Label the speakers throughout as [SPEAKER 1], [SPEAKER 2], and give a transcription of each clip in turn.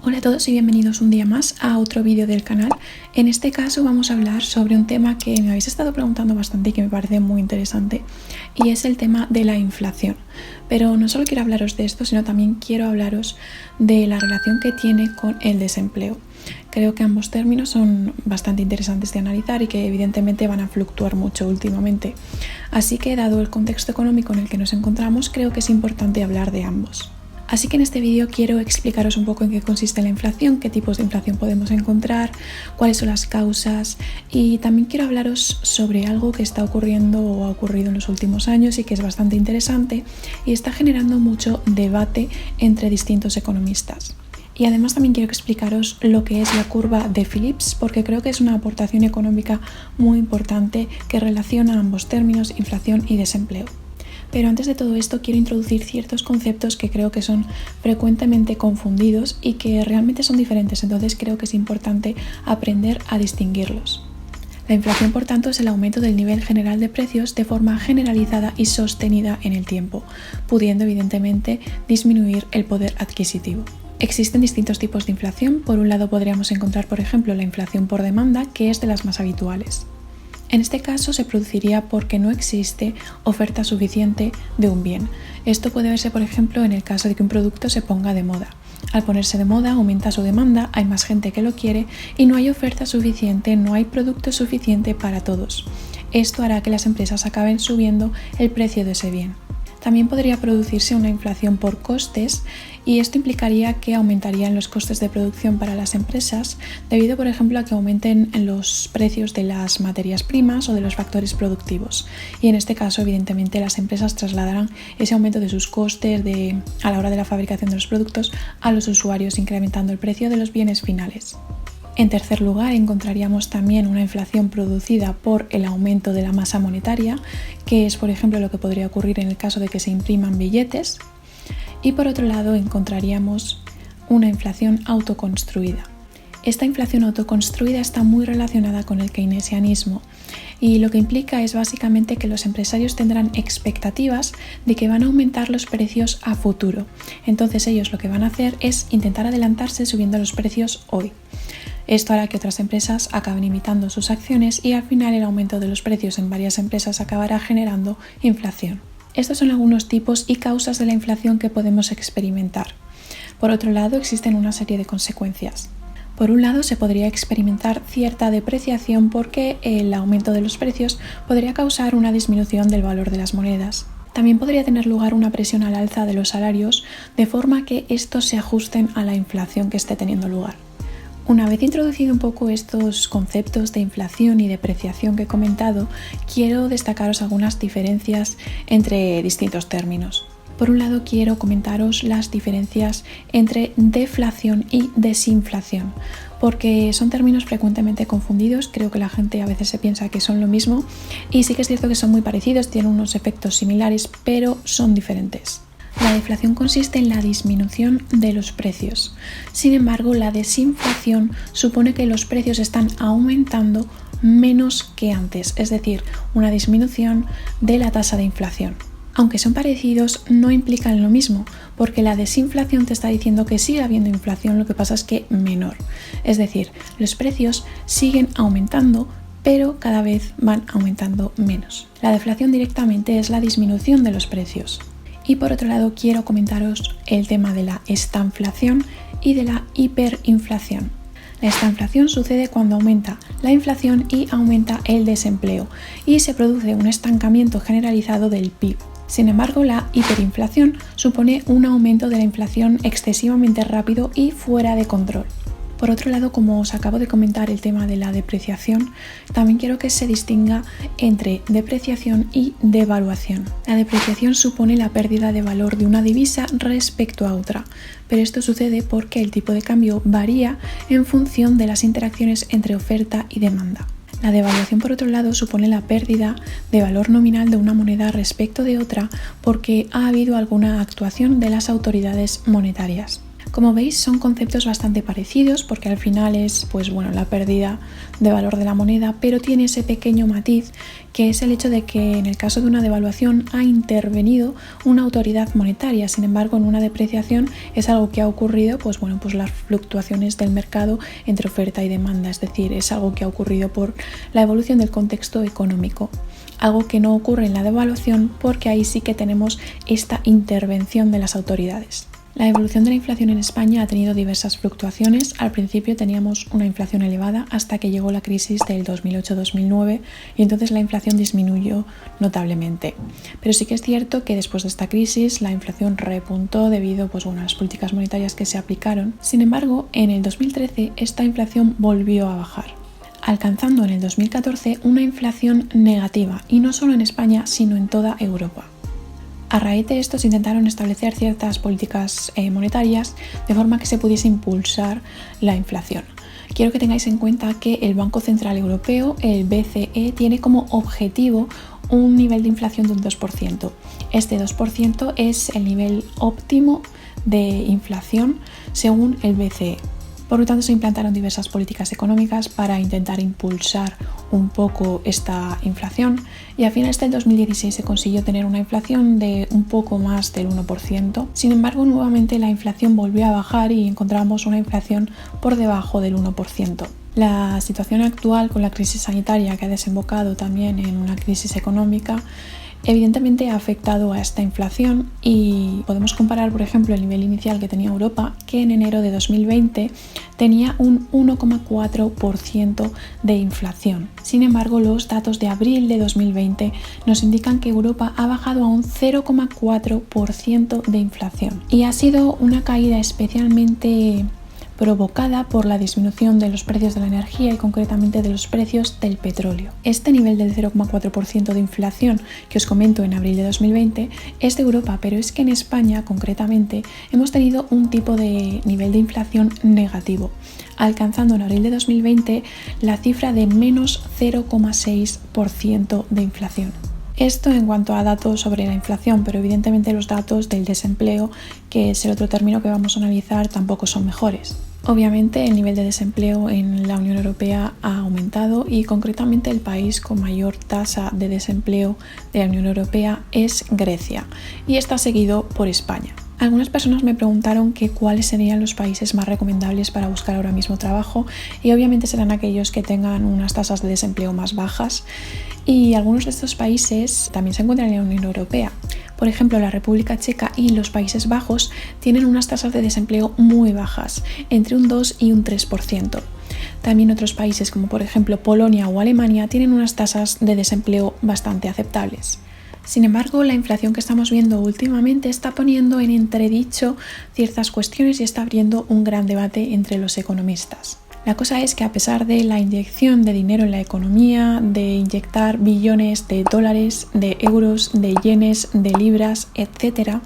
[SPEAKER 1] Hola a todos y bienvenidos un día más a otro vídeo del canal. En este caso vamos a hablar sobre un tema que me habéis estado preguntando bastante y que me parece muy interesante, y es el tema de la inflación. Pero no solo quiero hablaros de esto, sino también quiero hablaros de la relación que tiene con el desempleo. Creo que ambos términos son bastante interesantes de analizar y que evidentemente van a fluctuar mucho últimamente. Así que, dado el contexto económico en el que nos encontramos, creo que es importante hablar de ambos. Así que en este vídeo quiero explicaros un poco en qué consiste la inflación, qué tipos de inflación podemos encontrar, cuáles son las causas, y también quiero hablaros sobre algo que está ocurriendo o ha ocurrido en los últimos años y que es bastante interesante y está generando mucho debate entre distintos economistas. Y además también quiero explicaros lo que es la curva de Phillips, porque creo que es una aportación económica muy importante que relaciona ambos términos, inflación y desempleo. Pero antes de todo esto quiero introducir ciertos conceptos que creo que son frecuentemente confundidos y que realmente son diferentes, entonces creo que es importante aprender a distinguirlos. La inflación, por tanto, es el aumento del nivel general de precios de forma generalizada y sostenida en el tiempo, pudiendo evidentemente disminuir el poder adquisitivo. Existen distintos tipos de inflación. Por un lado podríamos encontrar, por ejemplo, la inflación por demanda, que es de las más habituales. En este caso se produciría porque no existe oferta suficiente de un bien. Esto puede verse, por ejemplo, en el caso de que un producto se ponga de moda. Al ponerse de moda aumenta su demanda, hay más gente que lo quiere y no hay oferta suficiente, no hay producto suficiente para todos. Esto hará que las empresas acaben subiendo el precio de ese bien. También podría producirse una inflación por costes, y esto implicaría que aumentarían los costes de producción para las empresas debido, por ejemplo, a que aumenten los precios de las materias primas o de los factores productivos. Y en este caso, evidentemente, las empresas trasladarán ese aumento de sus costes a la hora de la fabricación de los productos a los usuarios, incrementando el precio de los bienes finales. En tercer lugar, encontraríamos también una inflación producida por el aumento de la masa monetaria, que es, por ejemplo, lo que podría ocurrir en el caso de que se impriman billetes. Y por otro lado, encontraríamos una inflación autoconstruida. Esta inflación autoconstruida está muy relacionada con el keynesianismo, y lo que implica es básicamente que los empresarios tendrán expectativas de que van a aumentar los precios a futuro. Entonces ellos lo que van a hacer es intentar adelantarse subiendo los precios hoy. Esto hará que otras empresas acaben imitando sus acciones y al final el aumento de los precios en varias empresas acabará generando inflación. Estos son algunos tipos y causas de la inflación que podemos experimentar. Por otro lado, existen una serie de consecuencias. Por un lado, se podría experimentar cierta depreciación porque el aumento de los precios podría causar una disminución del valor de las monedas. También podría tener lugar una presión al alza de los salarios, de forma que estos se ajusten a la inflación que esté teniendo lugar. Una vez introducido un poco estos conceptos de inflación y depreciación que he comentado, quiero destacaros algunas diferencias entre distintos términos. Por un lado, quiero comentaros las diferencias entre deflación y desinflación, porque son términos frecuentemente confundidos. Creo que la gente a veces se piensa que son lo mismo, y sí que es cierto que son muy parecidos, tienen unos efectos similares, pero son diferentes. La deflación consiste en la disminución de los precios. Sin embargo, la desinflación supone que los precios están aumentando menos que antes, es decir, una disminución de la tasa de inflación. Aunque son parecidos, no implican lo mismo, porque la desinflación te está diciendo que sigue habiendo inflación, lo que pasa es que menor. Es decir, los precios siguen aumentando, pero cada vez van aumentando menos. La deflación directamente es la disminución de los precios. Y por otro lado, quiero comentaros el tema de la estanflación y de la hiperinflación. La estanflación sucede cuando aumenta la inflación y aumenta el desempleo, y se produce un estancamiento generalizado del PIB. Sin embargo, la hiperinflación supone un aumento de la inflación excesivamente rápido y fuera de control. Por otro lado, como os acabo de comentar el tema de la depreciación, también quiero que se distinga entre depreciación y devaluación. La depreciación supone la pérdida de valor de una divisa respecto a otra, pero esto sucede porque el tipo de cambio varía en función de las interacciones entre oferta y demanda. La devaluación, por otro lado, supone la pérdida de valor nominal de una moneda respecto de otra porque ha habido alguna actuación de las autoridades monetarias. Como veis, son conceptos bastante parecidos porque al final es la pérdida de valor de la moneda, pero tiene ese pequeño matiz que es el hecho de que en el caso de una devaluación ha intervenido una autoridad monetaria. Sin embargo, en una depreciación es algo que ha ocurrido las fluctuaciones del mercado entre oferta y demanda, es decir, es algo que ha ocurrido por la evolución del contexto económico. Algo que no ocurre en la devaluación porque ahí sí que tenemos esta intervención de las autoridades. La evolución de la inflación en España ha tenido diversas fluctuaciones. Al principio teníamos una inflación elevada hasta que llegó la crisis del 2008-2009 y entonces la inflación disminuyó notablemente. Pero sí que es cierto que después de esta crisis la inflación repuntó debido a las políticas monetarias que se aplicaron. Sin embargo, en el 2013 esta inflación volvió a bajar, alcanzando en el 2014 una inflación negativa, y no solo en España, sino en toda Europa. A raíz de esto se intentaron establecer ciertas políticas monetarias de forma que se pudiese impulsar la inflación. Quiero que tengáis en cuenta que el Banco Central Europeo, el BCE, tiene como objetivo un nivel de inflación de un 2%. Este 2% es el nivel óptimo de inflación según el BCE. Por lo tanto, se implantaron diversas políticas económicas para intentar impulsar un poco esta inflación y a finales del 2016 se consiguió tener una inflación de un poco más del 1%. Sin embargo, nuevamente la inflación volvió a bajar y encontramos una inflación por debajo del 1%. La situación actual con la crisis sanitaria, que ha desembocado también en una crisis económica, evidentemente ha afectado a esta inflación y podemos comparar, por ejemplo, el nivel inicial que tenía Europa, que en enero de 2020 tenía un 1,4% de inflación. Sin embargo, los datos de abril de 2020 nos indican que Europa ha bajado a un 0,4% de inflación y ha sido una caída especialmente provocada por la disminución de los precios de la energía y concretamente de los precios del petróleo. Este nivel del 0,4% de inflación que os comento en abril de 2020 es de Europa, pero es que en España concretamente hemos tenido un tipo de nivel de inflación negativo, alcanzando en abril de 2020 la cifra de menos 0,6% de inflación. Esto en cuanto a datos sobre la inflación, pero evidentemente los datos del desempleo, que es el otro término que vamos a analizar, tampoco son mejores. Obviamente el nivel de desempleo en la Unión Europea ha aumentado y concretamente el país con mayor tasa de desempleo de la Unión Europea es Grecia y está seguido por España. Algunas personas me preguntaron cuáles serían los países más recomendables para buscar ahora mismo trabajo y obviamente serán aquellos que tengan unas tasas de desempleo más bajas y algunos de estos países también se encuentran en la Unión Europea. Por ejemplo, la República Checa y los Países Bajos tienen unas tasas de desempleo muy bajas, entre un 2 y un 3%. También otros países como por ejemplo Polonia o Alemania tienen unas tasas de desempleo bastante aceptables. Sin embargo, la inflación que estamos viendo últimamente está poniendo en entredicho ciertas cuestiones y está abriendo un gran debate entre los economistas. La cosa es que a pesar de la inyección de dinero en la economía, de inyectar billones de dólares, de euros, de yenes, de libras, etc.,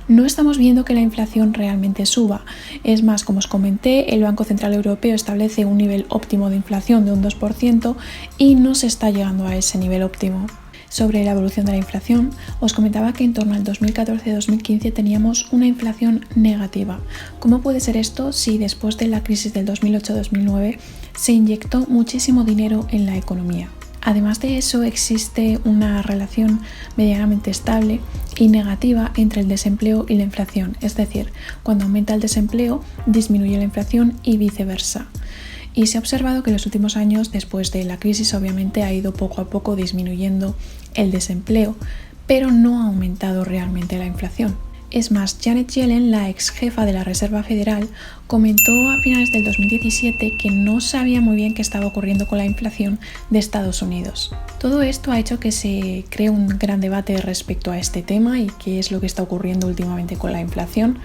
[SPEAKER 1] no estamos viendo que la inflación realmente suba. Es más, como os comenté, el Banco Central Europeo establece un nivel óptimo de inflación de un 2% y no se está llegando a ese nivel óptimo. Sobre la evolución de la inflación, os comentaba que en torno al 2014-2015 teníamos una inflación negativa. ¿Cómo puede ser esto si después de la crisis del 2008-2009 se inyectó muchísimo dinero en la economía? Además de eso, existe una relación medianamente estable y negativa entre el desempleo y la inflación. Es decir, cuando aumenta el desempleo, disminuye la inflación y viceversa. Y se ha observado que en los últimos años, después de la crisis, obviamente ha ido poco a poco disminuyendo el desempleo, pero no ha aumentado realmente la inflación. Es más, Janet Yellen, la ex jefa de la Reserva Federal, comentó a finales del 2017 que no sabía muy bien qué estaba ocurriendo con la inflación de Estados Unidos. Todo esto ha hecho que se cree un gran debate respecto a este tema y qué es lo que está ocurriendo últimamente con la inflación,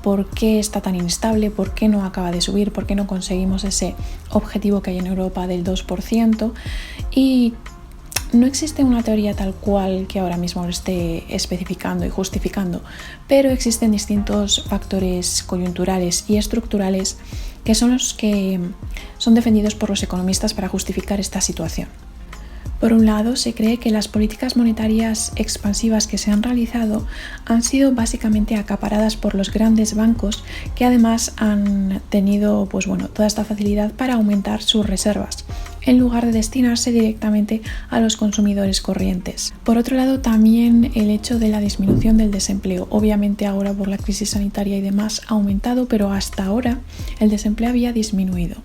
[SPEAKER 1] por qué está tan inestable, por qué no acaba de subir, por qué no conseguimos ese objetivo que hay en Europa del 2% y no existe una teoría tal cual que ahora mismo lo esté especificando y justificando, pero existen distintos factores coyunturales y estructurales que son los que son defendidos por los economistas para justificar esta situación. Por un lado, se cree que las políticas monetarias expansivas que se han realizado han sido básicamente acaparadas por los grandes bancos, que además han tenido toda esta facilidad para aumentar sus reservas, en lugar de destinarse directamente a los consumidores corrientes. Por otro lado, también el hecho de la disminución del desempleo. Obviamente ahora por la crisis sanitaria y demás ha aumentado, pero hasta ahora el desempleo había disminuido.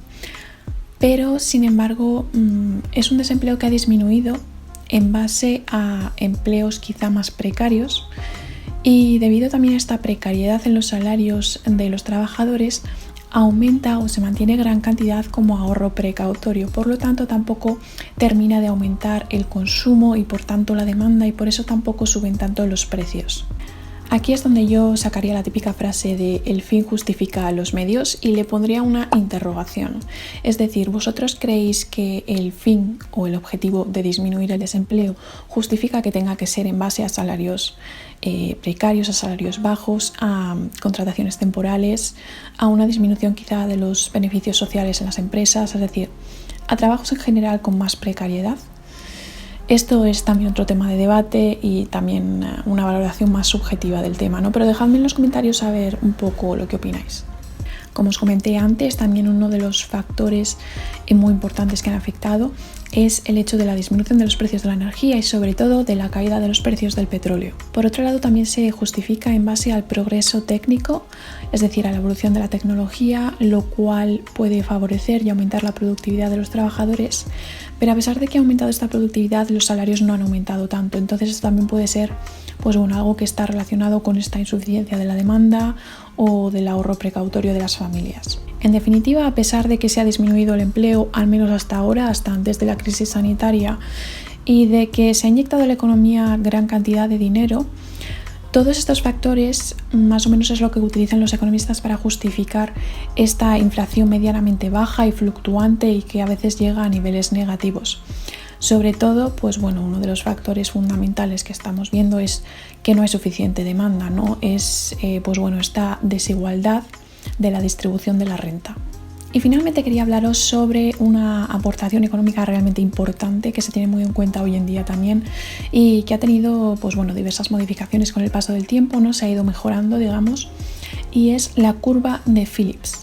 [SPEAKER 1] Pero, sin embargo, es un desempleo que ha disminuido en base a empleos quizá más precarios, y debido también a esta precariedad en los salarios de los trabajadores, aumenta o se mantiene gran cantidad como ahorro precautorio. Por lo tanto, tampoco termina de aumentar el consumo y por tanto la demanda, y por eso tampoco suben tanto los precios. Aquí es donde yo sacaría la típica frase de el fin justifica los medios y le pondría una interrogación. Es decir, ¿vosotros creéis que el fin o el objetivo de disminuir el desempleo justifica que tenga que ser en base a salarios precarios, a salarios bajos, a contrataciones temporales, a una disminución quizá de los beneficios sociales en las empresas, es decir, a trabajos en general con más precariedad? Esto es también otro tema de debate y también una valoración más subjetiva del tema, ¿no? Pero dejadme en los comentarios saber un poco lo que opináis. Como os comenté antes, también uno de los factores muy importantes que han afectado es el hecho de la disminución de los precios de la energía y sobre todo de la caída de los precios del petróleo. Por otro lado, también se justifica en base al progreso técnico, es decir, a la evolución de la tecnología, lo cual puede favorecer y aumentar la productividad de los trabajadores, pero a pesar de que ha aumentado esta productividad, los salarios no han aumentado tanto. Entonces esto también puede ser algo que está relacionado con esta insuficiencia de la demanda o del ahorro precautorio de las familias. En definitiva, a pesar de que se ha disminuido el empleo, al menos hasta ahora, hasta antes de la crisis sanitaria, y de que se ha inyectado en la economía gran cantidad de dinero, todos estos factores más o menos es lo que utilizan los economistas para justificar esta inflación medianamente baja y fluctuante y que a veces llega a niveles negativos. Sobre todo, uno de los factores fundamentales que estamos viendo es que no hay suficiente demanda, ¿no? Es esta desigualdad de la distribución de la renta. Y finalmente quería hablaros sobre una aportación económica realmente importante que se tiene muy en cuenta hoy en día también y que ha tenido diversas modificaciones con el paso del tiempo, ¿no? Se ha ido mejorando, digamos, y es la curva de Phillips.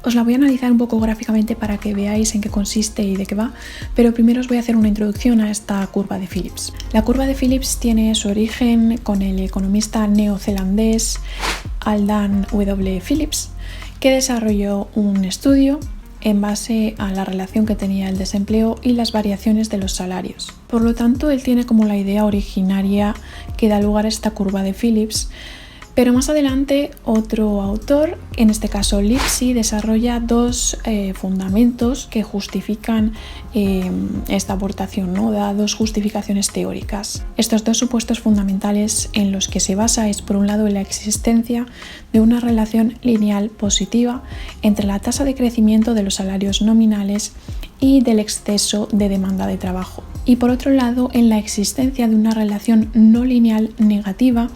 [SPEAKER 1] Os la voy a analizar un poco gráficamente para que veáis en qué consiste y de qué va, pero primero os voy a hacer una introducción a esta curva de Phillips. La curva de Phillips tiene su origen con el economista neozelandés Aldan W. Phillips, que desarrolló un estudio en base a la relación que tenía el desempleo y las variaciones de los salarios. Por lo tanto, él tiene como la idea originaria que da lugar a esta curva de Phillips. Pero más adelante otro autor, en este caso Lipsey, desarrolla dos fundamentos que justifican esta aportación, ¿no? Da dos justificaciones teóricas. Estos dos supuestos fundamentales en los que se basa es, por un lado, la existencia de una relación lineal positiva entre la tasa de crecimiento de los salarios nominales y del exceso de demanda de trabajo. Y por otro lado, en la existencia de una relación no lineal negativa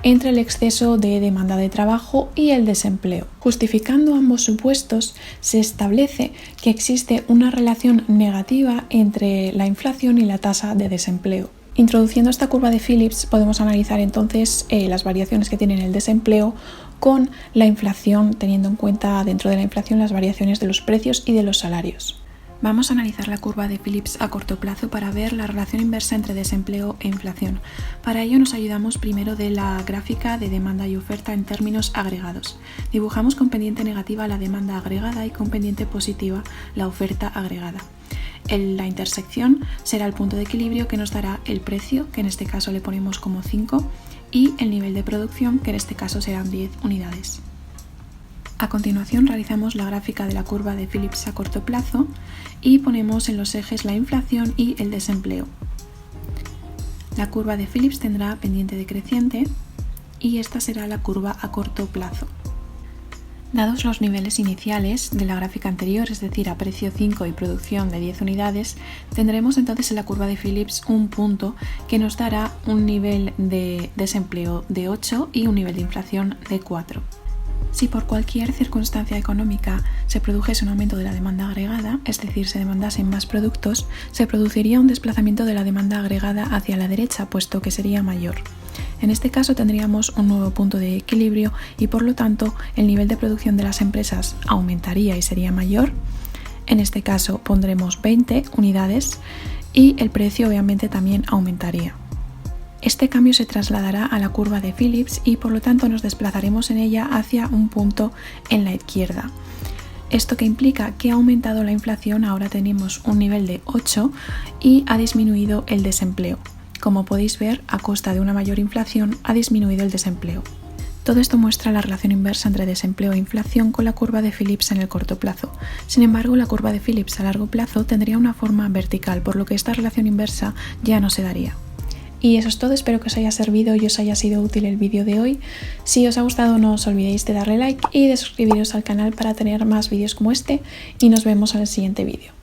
[SPEAKER 1] entre el exceso de demanda de trabajo y el desempleo. Justificando ambos supuestos, se establece que existe una relación negativa entre la inflación y la tasa de desempleo. Introduciendo esta curva de Phillips, podemos analizar entonces las variaciones que tiene el desempleo con la inflación, teniendo en cuenta dentro de la inflación las variaciones de los precios y de los salarios. Vamos a analizar la curva de Phillips a corto plazo para ver la relación inversa entre desempleo e inflación. Para ello nos ayudamos primero de la gráfica de demanda y oferta en términos agregados. Dibujamos con pendiente negativa la demanda agregada y con pendiente positiva la oferta agregada. La intersección será el punto de equilibrio que nos dará el precio, que en este caso le ponemos como 5, y el nivel de producción, que en este caso serán 10 unidades. A continuación realizamos la gráfica de la curva de Phillips a corto plazo y ponemos en los ejes la inflación y el desempleo. La curva de Phillips tendrá pendiente decreciente y esta será la curva a corto plazo. Dados los niveles iniciales de la gráfica anterior, es decir, a precio 5 y producción de 10 unidades, tendremos entonces en la curva de Phillips un punto que nos dará un nivel de desempleo de 8 y un nivel de inflación de 4. Si por cualquier circunstancia económica se produjese un aumento de la demanda agregada, es decir, se demandasen más productos, se produciría un desplazamiento de la demanda agregada hacia la derecha, puesto que sería mayor. En este caso tendríamos un nuevo punto de equilibrio y por lo tanto el nivel de producción de las empresas aumentaría y sería mayor. En este caso pondremos 20 unidades y el precio obviamente también aumentaría. Este cambio se trasladará a la curva de Phillips y por lo tanto nos desplazaremos en ella hacia un punto en la izquierda. Esto que implica que ha aumentado la inflación, ahora tenemos un nivel de 8 y ha disminuido el desempleo. Como podéis ver, a costa de una mayor inflación ha disminuido el desempleo. Todo esto muestra la relación inversa entre desempleo e inflación con la curva de Phillips en el corto plazo. Sin embargo, la curva de Phillips a largo plazo tendría una forma vertical, por lo que esta relación inversa ya no se daría. Y eso es todo, espero que os haya servido y os haya sido útil el vídeo de hoy. Si os ha gustado no os olvidéis de darle like y de suscribiros al canal para tener más vídeos como este y nos vemos en el siguiente vídeo.